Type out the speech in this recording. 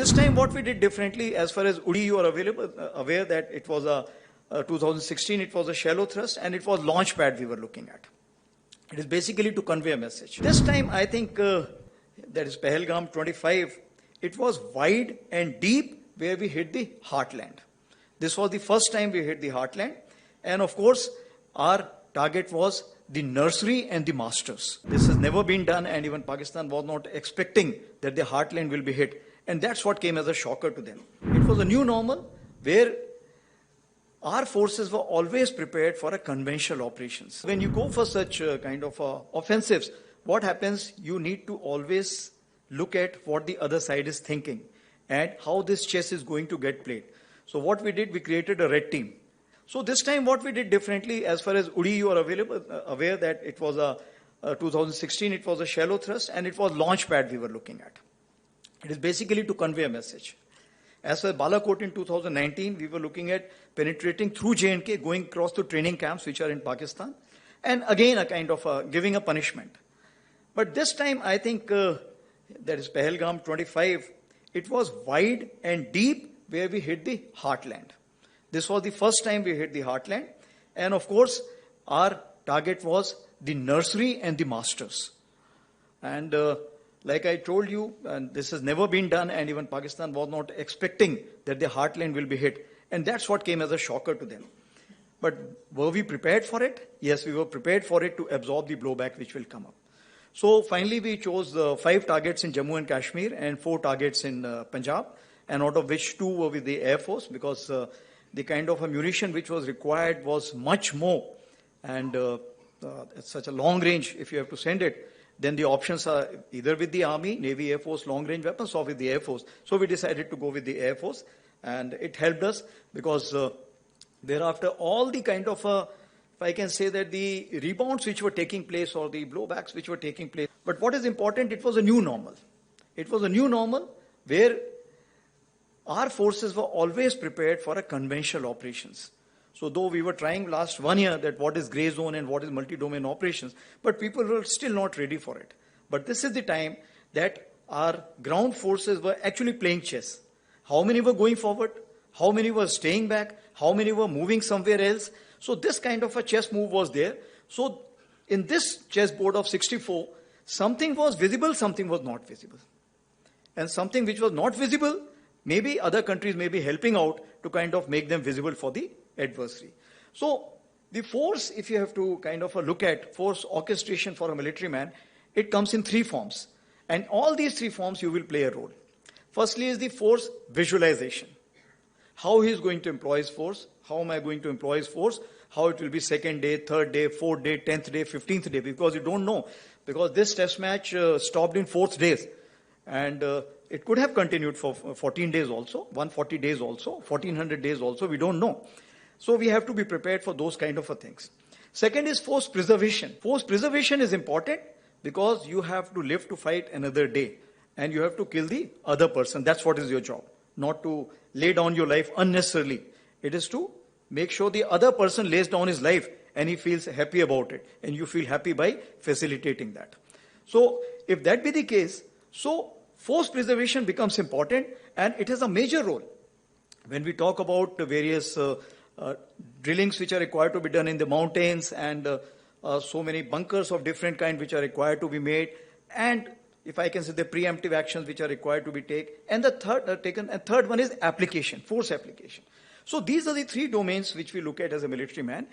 this time what we did differently, as far as Udi, you are aware that it was a 2016, it was a shallow thrust and it was launch pad we were looking at. It is basically to convey a message. This time I think that is Pahalgam 25, it was wide and deep where we hit the heartland. This was the first time we hit the heartland, and of course our target was the nursery and the masters. This has never been done, and even Pakistan was not expecting that the heartland will be hit, and that's what came as a shocker to them. It was a new normal where our forces were always prepared for a conventional operations. When you go for such kind of offensives, what happens, you need to always look at what the other side is thinking and how this chess is going to get played. So what we did, we created a red team. So this time what we did differently, as far as Udi, you are aware that it was a 2016, it was a shallow thrust and it was launch pad we were looking at. It is basically to convey a message. As for Balakot in 2019, we were looking at penetrating through J&K, going across to training camps which are in Pakistan, and again a kind of giving a punishment. But this time I think that is Pahalgam 25, it was wide and deep where we hit the heartland. This was the first time we hit the heartland, and of course our target was the nursery and the masters. And like I told you, and this has never been done, and even Pakistan was not expecting that the heartland will be hit, and that's what came as a shocker to them. But were we prepared for it? Yes, we were prepared for it to absorb the blowback which will come up. So finally we chose 5 targets in Jammu and Kashmir and 4 targets in Punjab, and out of which 2 were with the Air Force, because the kind of ammunition which was required was much more, and at such a long range, if you have to send it, then the options are either with the Army, Navy, Air Force, long range weapons, or with the Air Force. So we decided to go with the Air Force, and it helped us because thereafter all the kind of, if I can say that the rebounds which were taking place or the blowbacks which were taking place. But what is important, it was a new normal. It was a new normal where our forces were always prepared for a conventional operations. So though we were trying last 1 year that what is grey zone and what is multi-domain operations, but people were still not ready for it. But this is the time that our ground forces were actually playing chess. How many were going forward? How many were staying back? How many were moving somewhere else? So this kind of a chess move was there. So in this chessboard of 64, something was visible, something was not visible. And something which was not visible, maybe other countries may be helping out to kind of make them visible for the adversary. So the force, if you have to kind of look at force orchestration for a military man, it comes in 3 forms. And all these 3 forms you will play a role. Firstly is the force visualization. How he is going to employ his force, how am I going to employ his force, how it will be 2nd day, 3rd day, 4th day, 10th day, 15th day, because you don't know. Because this test match stopped in 4th days. And it could have continued for 14 days also, 140 days also, 1400 days also, we don't know. So we have to be prepared for those kind of things. Second is force preservation. Force preservation is important because you have to live to fight another day and you have to kill the other person. That's what is your job. Not to lay down your life unnecessarily. It is to make sure the other person lays down his life and he feels happy about it. And you feel happy by facilitating that. So if that be the case, so force preservation becomes important, and it has a major role. When we talk about the various drillings which are required to be done in the mountains, and so many bunkers of different kind which are required to be made, and if I can say the preemptive actions which are required to be taken, and the third one is application, force application. So these are the 3 domains which we look at as a military man.